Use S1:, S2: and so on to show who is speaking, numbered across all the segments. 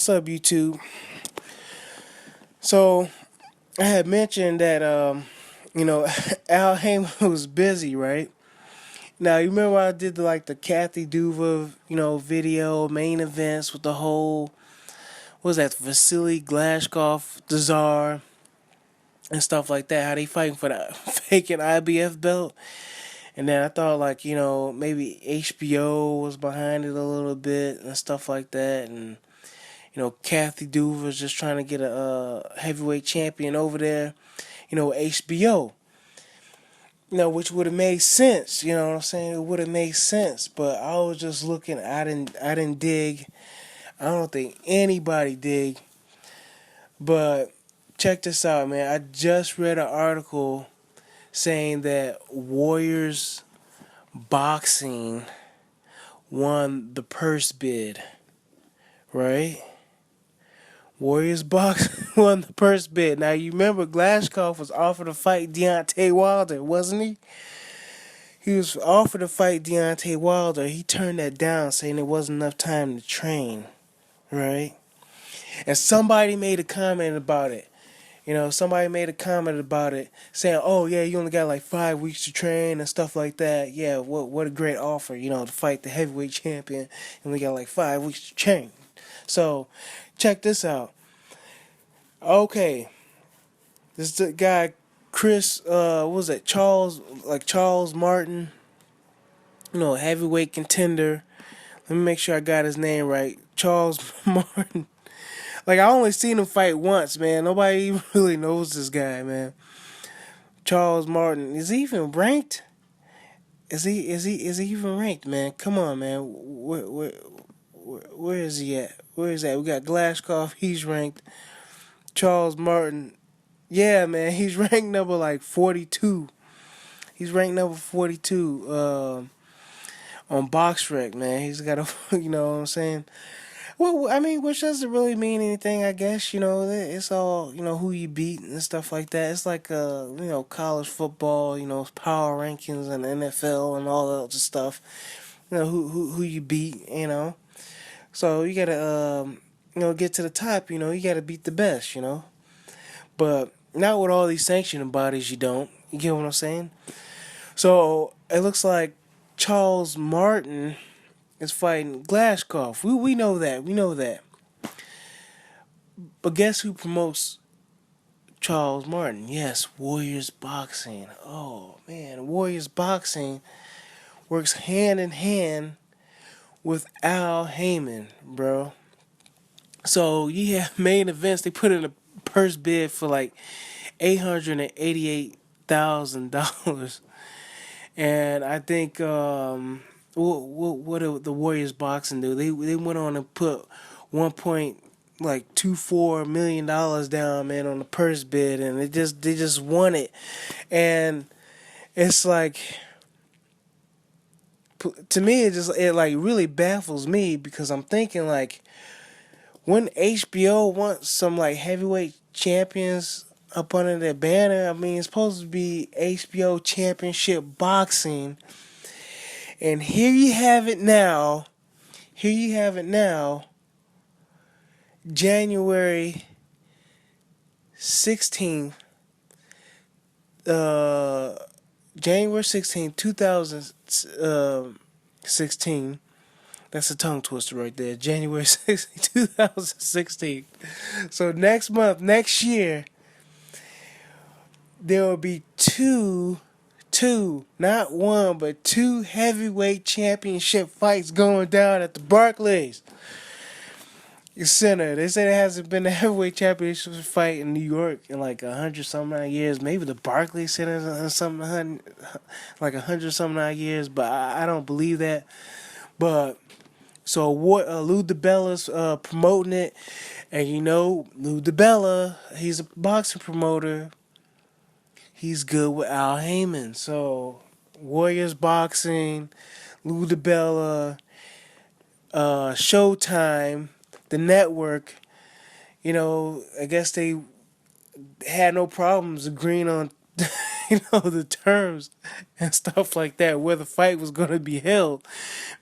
S1: What's up, YouTube? So I had mentioned that Al Heyman was busy, right? Now you remember I did the Kathy Duva video main events with the whole what was that Vasily Glashkov, the Czar, and stuff like that. How they fighting for the vacant IBF belt, and then I thought maybe HBO was behind it a little bit and stuff like that, and Kathy Duva was just trying to get a heavyweight champion over there, HBO. Which would have made sense, you know what I'm saying? It would have made sense, but I was just looking, I didn't dig. I don't think anybody dig. But check this out, man. I just read an article saying that Warriors Boxing won the purse bid, right? Warriors Box won the purse bid. Now you remember Glashkov was offered to fight Deontay Wilder, wasn't he? He was offered to fight Deontay Wilder. He turned that down, saying there wasn't enough time to train, right? And somebody made a comment about it. Somebody made a comment about it, saying, "Oh yeah, you only got like 5 weeks to train and stuff like that." Yeah, what a great offer, to fight the heavyweight champion, and we got like 5 weeks to train. So, check this out. Okay, this is the guy, Chris. What was it? Charles Martin. Heavyweight contender. Let me make sure I got his name right. Charles Martin. I only seen him fight once, man. Nobody really knows this guy, man. Charles Martin. Is he even ranked? Is he even ranked, man? Come on, man. Where is he at? Where is that? We got Glashkov. He's ranked. Charles Martin. Yeah, man. He's ranked number 42. He's ranked number 42 on BoxRec, man. He's got a, you know what I'm saying? Well, I mean, which doesn't really mean anything, I guess. It's all, who you beat and stuff like that. It's like, college football, power rankings and NFL and all that other stuff. Who you beat. So you gotta, get to the top. You gotta beat the best. But not with all these sanctioning bodies. You don't. You get what I'm saying? So it looks like Charles Martin is fighting Glashkov. We know that. We know that. But guess who promotes Charles Martin? Yes, Warriors Boxing. Oh, man. Warriors Boxing works hand in hand with Al Heyman, bro. So you have main events. They put in a purse bid for $888,000. And I think what did the Warriors Boxing do? They went on and put 1.24 million dollars down, man, on the purse bid, and they just won it. And it's like, to me, it really baffles me, because I'm thinking when HBO wants some heavyweight champions up under their banner. I mean, it's supposed to be HBO Championship Boxing. And here you have it now. January 16th. January 16th, 2016. That's a tongue twister right there. January 16th, 2016. So next year, there will be two, not one, but two heavyweight championship fights going down at the Barclays Center. They say there hasn't been a heavyweight championship fight in New York in 100-some-odd years. Maybe the Barclays Center is 100-some-odd years, but I don't believe that. But so Lou DiBella's promoting it, and Lou DiBella, he's a boxing promoter. He's good with Al Heyman. So Warriors Boxing, Lou DiBella, Showtime, the network, I guess they had no problems agreeing on the terms and stuff like that, where the fight was going to be held.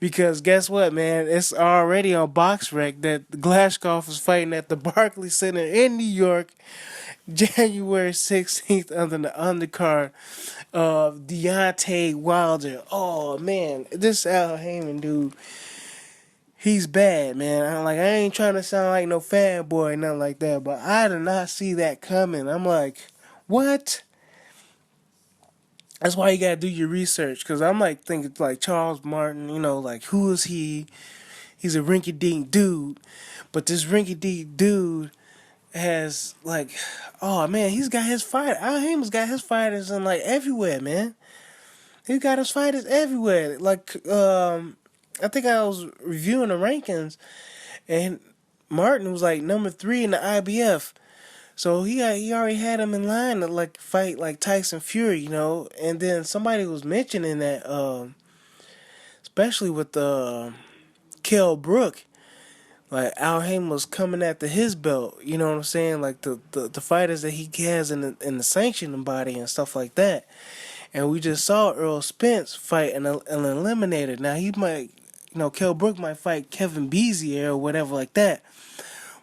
S1: Because guess what, man? It's already on BoxRec that Glashkov is fighting at the Barclays Center in New York, January 16th, under the undercard of Deontay Wilder. Oh man, this Al Heyman dude, he's bad, man. I ain't trying to sound like no fanboy or nothing like that, but I did not see that coming. I'm like, what? That's why you gotta do your research, cause I'm like thinking like Charles Martin, like who is he? He's a rinky dink dude, but this rinky dink dude has like, oh man, he's got his fight. Al Heyman's got his fighters in like everywhere, man. He got his fighters everywhere. Like, I think I was reviewing the rankings, and Martin was like number 3 in the IBF. So he already had him in line to like fight like Tyson Fury, And then somebody was mentioning that, especially with Kell Brook, like Al Haym was coming after his belt. You know what I'm saying? Like the fighters that he has in the sanctioning body and stuff like that. And we just saw Earl Spence fight an eliminator. Now he might, Kell Brook might fight Kevin Bezier or whatever like that.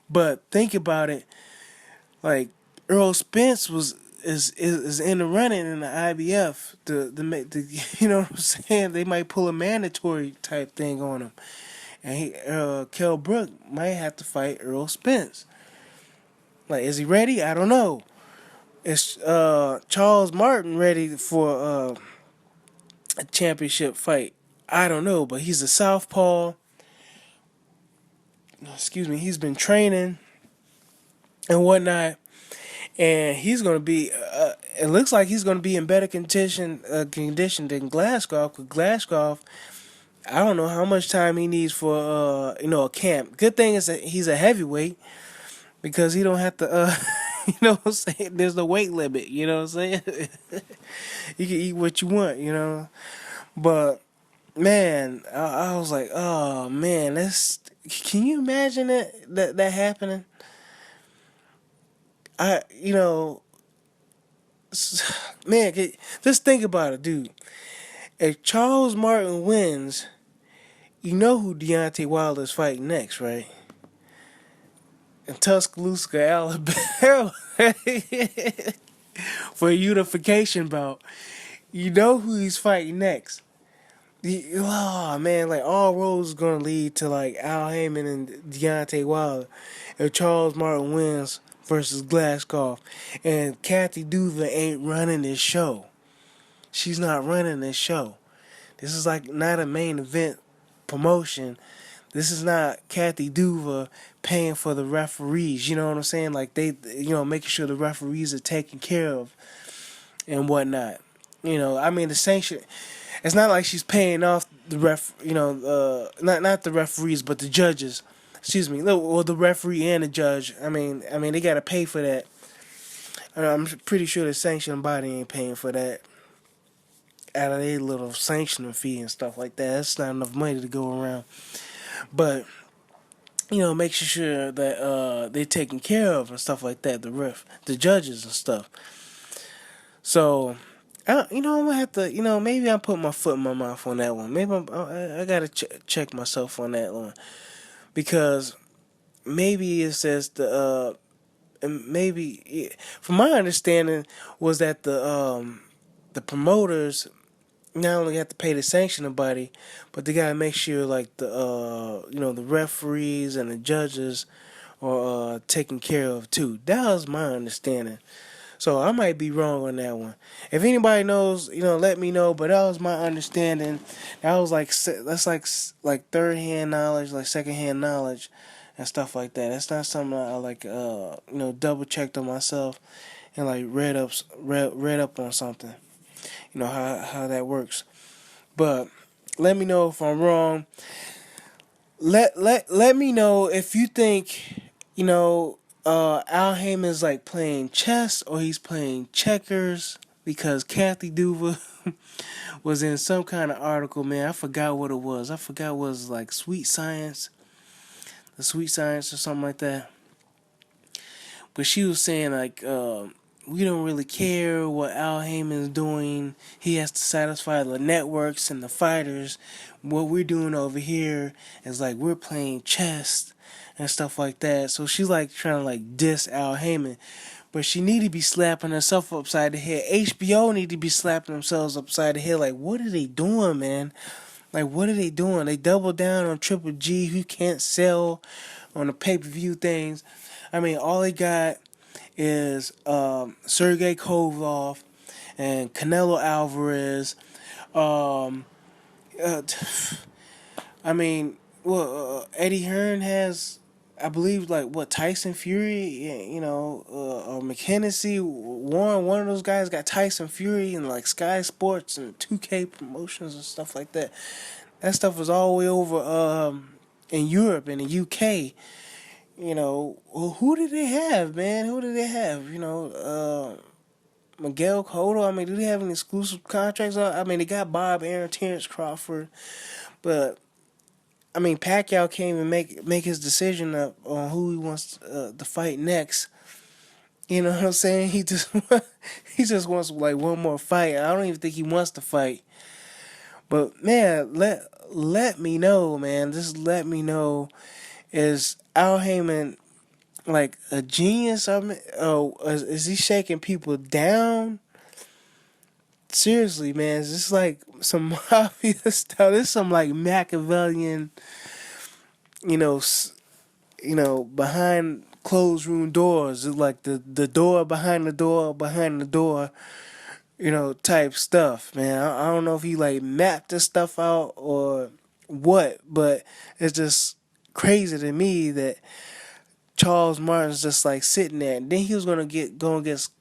S1: But think about it, like Earl Spence is in the running in the IBF. The you know what I'm saying? They might pull a mandatory type thing on him, and Kell Brook might have to fight Earl Spence. Like, is he ready? I don't know. Is Charles Martin ready for a championship fight? I don't know, but he's a southpaw. Excuse me. He's been training and whatnot, and he's gonna be. It looks like he's gonna be in better condition than Glashkov. Because Glashkov, I don't know how much time he needs for a camp. Good thing is that he's a heavyweight, because he don't have to. You know what I'm saying? There's no weight limit. You know what I'm saying? You can eat what you want. But man, I was like, oh man, that's. Can you imagine that happening? Man, just think about it, dude. If Charles Martin wins, you know who Deontay Wilder is fighting next, right? In Tuscaloosa, Alabama, for a unification bout. You know who he's fighting next. Oh man, like all roads gonna lead to like Al Heyman and Deontay Wilder if Charles Martin wins versus Glashkov. And Kathy Duva ain't running this show. She's not running this show. This is like not a main event promotion. This is not Kathy Duva paying for the referees. You know what I'm saying? Like they, making sure the referees are taken care of and whatnot. I mean the sanction. It's not like she's paying off the not the referees, but the judges. Excuse me, well, the referee and the judge. I mean, they gotta pay for that. I'm pretty sure the sanctioning body ain't paying for that out of their little sanctioning fee and stuff like that. That's not enough money to go around. But making sure that they're taken care of and stuff like that. The judges and stuff. So. I'm gonna have to, maybe I'm putting my foot in my mouth on that one. Maybe I gotta check myself on that one, because maybe it says maybe from my understanding was that the promoters not only have to pay the sanctioning body, but they gotta make sure like the referees and the judges are taken care of too. That was my understanding. So I might be wrong on that one. If anybody knows, let me know. But that was my understanding. That was that's like third hand knowledge, like second hand knowledge, and stuff like that. That's not something I like, double checked on myself and like read up on something. How that works. But let me know if I'm wrong. Let me know if you think, Al Heyman's like playing chess or he's playing checkers, because Kathy Duva was in some kind of article, man. I forgot what it was. I forgot what it was, like Sweet Science, the Sweet Science or something like that. But she was saying like we don't really care what Al Heyman's doing. He has to satisfy the networks and the fighters. What we're doing over here is like we're playing chess and stuff like that. So she's like trying to like diss Al Heyman. But she need to be slapping herself upside the head. HBO need to be slapping themselves upside the head. Like, what are they doing, man? Like, what are they doing? They double down on Triple G, who can't sell on the pay-per-view things. I mean, all they got is Sergey Kovalev and Canelo Alvarez. Um, uh, I mean, well, Eddie Hearn has, I believe, like what Tyson Fury, or McHennessy, Warren. One of those guys got Tyson Fury and like Sky Sports and 2K Promotions and stuff like that. That stuff was all the way over in Europe and the UK. Who did they have, man? Who did they have? Miguel Cotto. I mean, do they have any exclusive contracts? I mean, they got Bob Arum, Terrence Crawford, but I mean, Pacquiao can't even make his decision up on who he wants to fight next. You know what I'm saying? He just he just wants like one more fight. I don't even think he wants to fight. But man, let me know, man. Just let me know. Is Al Heyman like a genius? I mean, oh, is he shaking people down? Seriously, man, is this like some mafia stuff? This is some like Machiavellian, you know, behind closed room doors. It's like the door behind the door behind the door, type stuff, man. I don't know if he like mapped this stuff out or what, but it's just crazy to me that Charles Martin's just like sitting there. And then he was gonna go against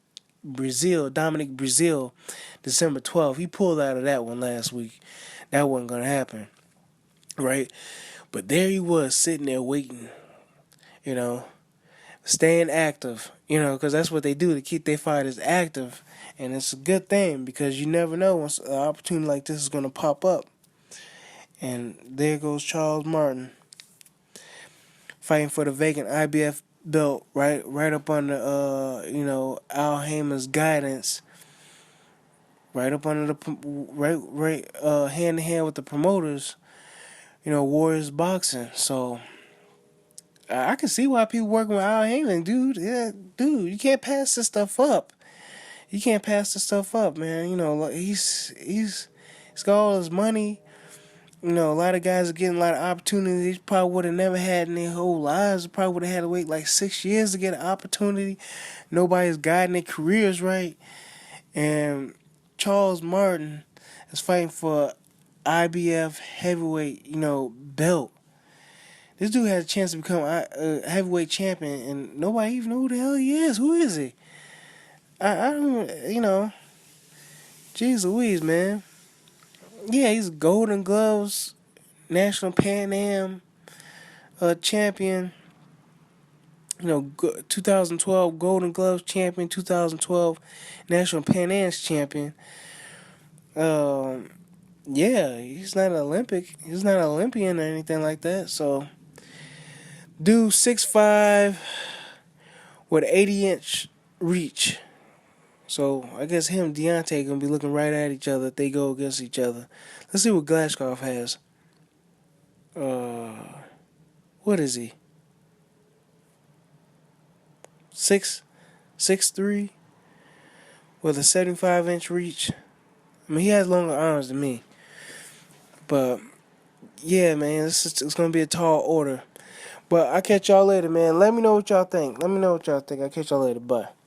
S1: Brazil, Dominic Brazil, December 12th. He pulled out of that one last week. That wasn't gonna happen, right? But there he was sitting there waiting, you know, staying active, because that's what they do to keep their fighters active. And it's a good thing because you never know when an opportunity like this is going to pop up. And there goes Charles Martin fighting for the vacant IBF belt, right up under, Al Heyman's guidance, right up under hand in hand with the promoters, Warriors Boxing. So I can see why people working with Al Heyman, dude. Yeah, dude, you can't pass this stuff up. You can't pass this stuff up, man. Like he's got all his money. A lot of guys are getting a lot of opportunities probably would have never had in their whole lives. Probably would have had to wait like 6 years to get an opportunity. Nobody's guiding their careers right. And Charles Martin is fighting for IBF heavyweight, belt. This dude has a chance to become a heavyweight champion, and nobody even know who the hell he is. Who is he? I don't, Jeez Louise, man. Yeah, he's Golden Gloves, National Pan Am champion. 2012 Golden Gloves champion, 2012 National Pan Am's champion. Yeah, he's not an Olympic. He's not an Olympian or anything like that. So, dude, 6'5", with 80-inch reach. So I guess him and Deontay gonna be looking right at each other if they go against each other. Let's see what Glashkov has. What is he? 6'3", with a 75-inch reach. I mean, he has longer arms than me. But yeah, man, it's gonna be a tall order. But I'll catch y'all later, man. Let me know what y'all think. I'll catch y'all later. Bye.